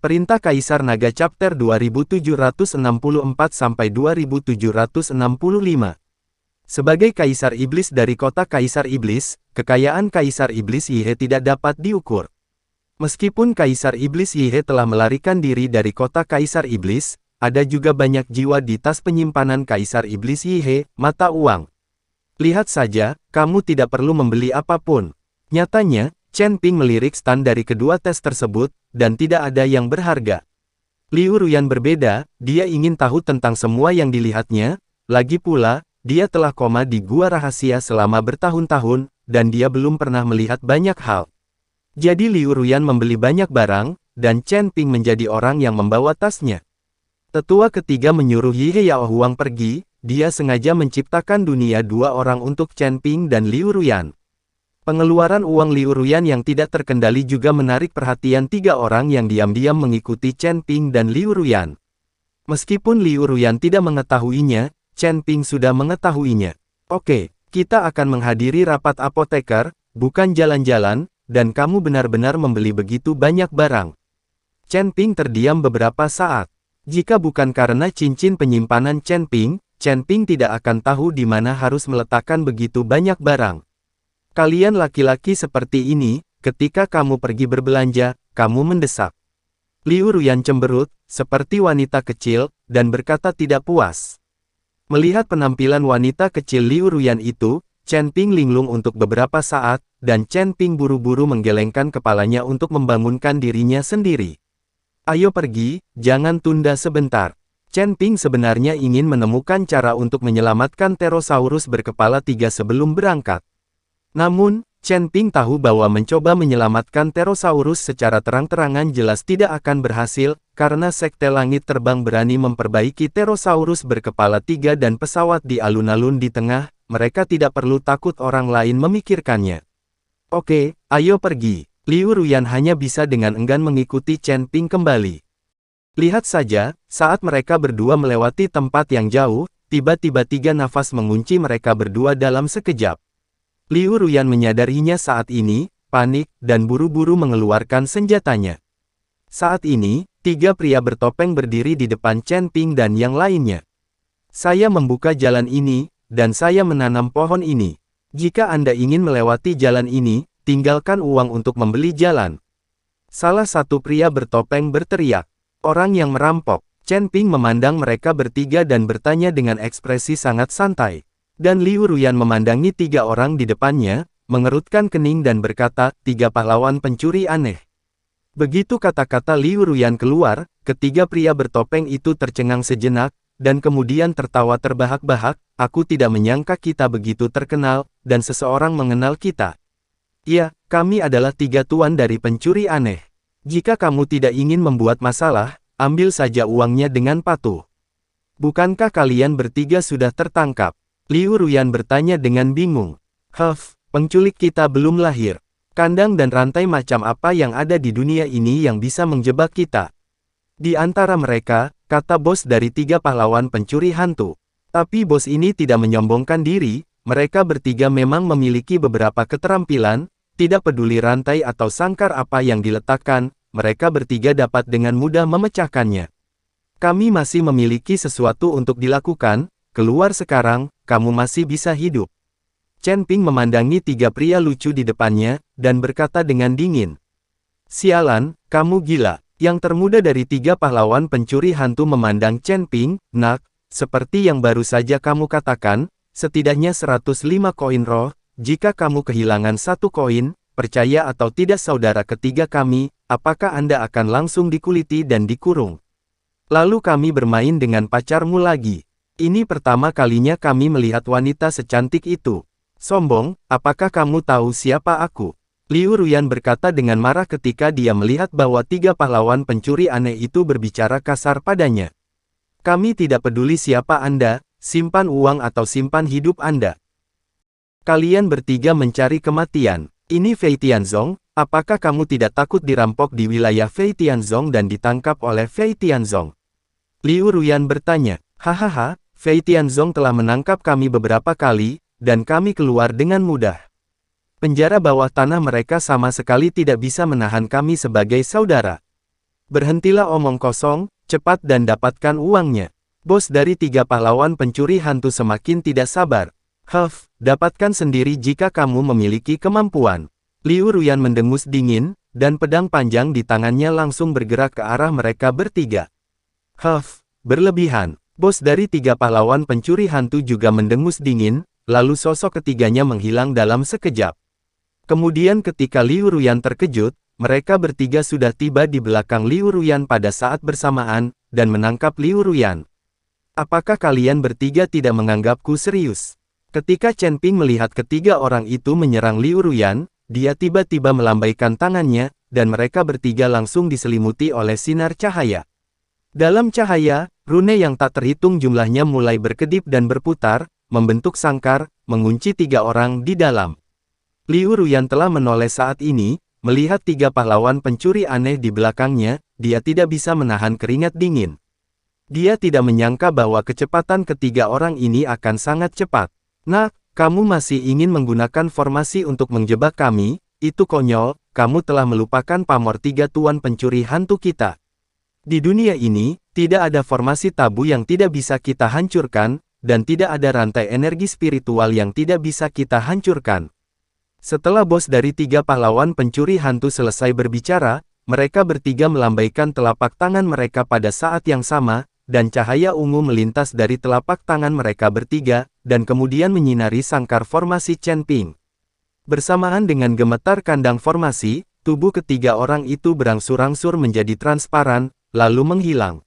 Perintah Kaisar Naga Chapter 2764-2765. Sebagai Kaisar Iblis dari kota Kaisar Iblis, kekayaan Kaisar Iblis Yihe tidak dapat diukur. Meskipun Kaisar Iblis Yihe telah melarikan diri dari kota Kaisar Iblis, ada juga banyak jiwa di tas penyimpanan Kaisar Iblis Yihe, mata uang. Lihat saja, kamu tidak perlu membeli apapun. Nyatanya, Chen Ping melirik stand dari kedua tes tersebut, dan tidak ada yang berharga. Liu Ruyan berbeda, dia ingin tahu tentang semua yang dilihatnya, lagi pula, dia telah koma di gua rahasia selama bertahun-tahun, dan dia belum pernah melihat banyak hal. Jadi Liu Ruyan membeli banyak barang, dan Chen Ping menjadi orang yang membawa tasnya. Tetua ketiga menyuruh Yihe Yao Huang pergi, dia sengaja menciptakan dunia dua orang untuk Chen Ping dan Liu Ruyan. Pengeluaran uang Liu Ruyan yang tidak terkendali juga menarik perhatian tiga orang yang diam-diam mengikuti Chen Ping dan Liu Ruyan. Meskipun Liu Ruyan tidak mengetahuinya, Chen Ping sudah mengetahuinya. Oke, kita akan menghadiri rapat apoteker, bukan jalan-jalan, dan kamu benar-benar membeli begitu banyak barang. Chen Ping terdiam beberapa saat. Jika bukan karena cincin penyimpanan Chen Ping tidak akan tahu di mana harus meletakkan begitu banyak barang. Kalian laki-laki seperti ini, ketika kamu pergi berbelanja, kamu mendesak. Liu Ruyan cemberut, seperti wanita kecil, dan berkata tidak puas. Melihat penampilan wanita kecil Liu Ruyan itu, Chen Ping linglung untuk beberapa saat, dan Chen Ping buru-buru menggelengkan kepalanya untuk membangunkan dirinya sendiri. Ayo pergi, jangan tunda sebentar. Chen Ping sebenarnya ingin menemukan cara untuk menyelamatkan Pterosaurus berkepala tiga sebelum berangkat. Namun, Chen Ping tahu bahwa mencoba menyelamatkan Pterosaurus secara terang-terangan jelas tidak akan berhasil, karena Sekte Langit Terbang berani memperbaiki Pterosaurus berkepala tiga dan pesawat di alun-alun di tengah, mereka tidak perlu takut orang lain memikirkannya. Oke, ayo pergi. Liu Ruyan hanya bisa dengan enggan mengikuti Chen Ping kembali. Lihat saja, saat mereka berdua melewati tempat yang jauh, tiba-tiba tiga nafas mengunci mereka berdua dalam sekejap. Liu Ruyan menyadarinya saat ini, panik, dan buru-buru mengeluarkan senjatanya. Saat ini, tiga pria bertopeng berdiri di depan Chen Ping dan yang lainnya. Saya membuka jalan ini, dan saya menanam pohon ini. Jika Anda ingin melewati jalan ini, tinggalkan uang untuk membeli jalan. Salah satu pria bertopeng berteriak. Orang yang merampok. Chen Ping memandang mereka bertiga dan bertanya dengan ekspresi sangat santai. Dan Liu Ruyan memandangi tiga orang di depannya, mengerutkan kening dan berkata, tiga pahlawan pencuri aneh. Begitu kata-kata Liu Ruyan keluar, ketiga pria bertopeng itu tercengang sejenak, dan kemudian tertawa terbahak-bahak, aku tidak menyangka kita begitu terkenal, dan seseorang mengenal kita. Ya, kami adalah tiga tuan dari pencuri aneh. Jika kamu tidak ingin membuat masalah, ambil saja uangnya dengan patuh. Bukankah kalian bertiga sudah tertangkap? Liu Ruyan bertanya dengan bingung. Penculik kita belum lahir. Kandang dan rantai macam apa yang ada di dunia ini yang bisa menjebak kita? Di antara mereka, kata bos dari tiga pahlawan pencuri hantu. Tapi bos ini tidak menyombongkan diri, mereka bertiga memang memiliki beberapa keterampilan, tidak peduli rantai atau sangkar apa yang diletakkan, mereka bertiga dapat dengan mudah memecahkannya. Kami masih memiliki sesuatu untuk dilakukan, keluar sekarang, kamu masih bisa hidup. Chen Ping memandangi tiga pria lucu di depannya, dan berkata dengan dingin. Sialan, kamu gila. Yang termuda dari tiga pahlawan pencuri hantu memandang Chen Ping, nak, seperti yang baru saja kamu katakan, setidaknya 105 koin roh, jika kamu kehilangan satu koin, percaya atau tidak saudara ketiga kami, apakah Anda akan langsung dikuliti dan dikurung? Lalu kami bermain dengan pacarmu lagi. Ini pertama kalinya kami melihat wanita secantik itu. Sombong, apakah kamu tahu siapa aku? Liu Ruyan berkata dengan marah ketika dia melihat bahwa tiga pahlawan pencuri aneh itu berbicara kasar padanya. Kami tidak peduli siapa Anda, simpan uang atau simpan hidup Anda. Kalian bertiga mencari kematian. Ini Fei Tianzong, apakah kamu tidak takut dirampok di wilayah Fei Tianzong dan ditangkap oleh Fei Tianzong? Liu Ruyan bertanya. Hahaha, Fei Tianzong telah menangkap kami beberapa kali, dan kami keluar dengan mudah. Penjara bawah tanah mereka sama sekali tidak bisa menahan kami sebagai saudara. Berhentilah omong kosong, cepat dan dapatkan uangnya. Bos dari 3 pahlawan pencuri hantu semakin tidak sabar. Dapatkan sendiri jika kamu memiliki kemampuan. Liu Ruyan mendengus dingin, dan pedang panjang di tangannya langsung bergerak ke arah mereka bertiga. Berlebihan. Bos dari 3 pahlawan pencuri hantu juga mendengus dingin, lalu sosok ketiganya menghilang dalam sekejap. Kemudian ketika Liu Ruyan terkejut, mereka bertiga sudah tiba di belakang Liu Ruyan pada saat bersamaan, dan menangkap Liu Ruyan. Apakah kalian bertiga tidak menganggapku serius? Ketika Chen Ping melihat ketiga orang itu menyerang Liu Ruyan, dia tiba-tiba melambaikan tangannya, dan mereka bertiga langsung diselimuti oleh sinar cahaya. Dalam cahaya, rune yang tak terhitung jumlahnya mulai berkedip dan berputar, membentuk sangkar, mengunci 3 orang di dalam. Liu Ruyan telah menoleh saat ini. Melihat 3 pahlawan pencuri aneh di belakangnya, dia tidak bisa menahan keringat dingin. Dia tidak menyangka bahwa kecepatan ketiga orang ini akan sangat cepat. Nah, kamu masih ingin menggunakan formasi untuk menjebak kami? Itu konyol, kamu telah melupakan pamor 3 tuan pencuri hantu kita. Di dunia ini, tidak ada formasi tabu yang tidak bisa kita hancurkan, dan tidak ada rantai energi spiritual yang tidak bisa kita hancurkan. Setelah bos dari 3 pahlawan pencuri hantu selesai berbicara, mereka bertiga melambaikan telapak tangan mereka pada saat yang sama, dan cahaya ungu melintas dari telapak tangan mereka bertiga, dan kemudian menyinari sangkar formasi Chen Ping. Bersamaan dengan gemetar kandang formasi, tubuh ketiga orang itu berangsur-angsur menjadi transparan, lalu menghilang.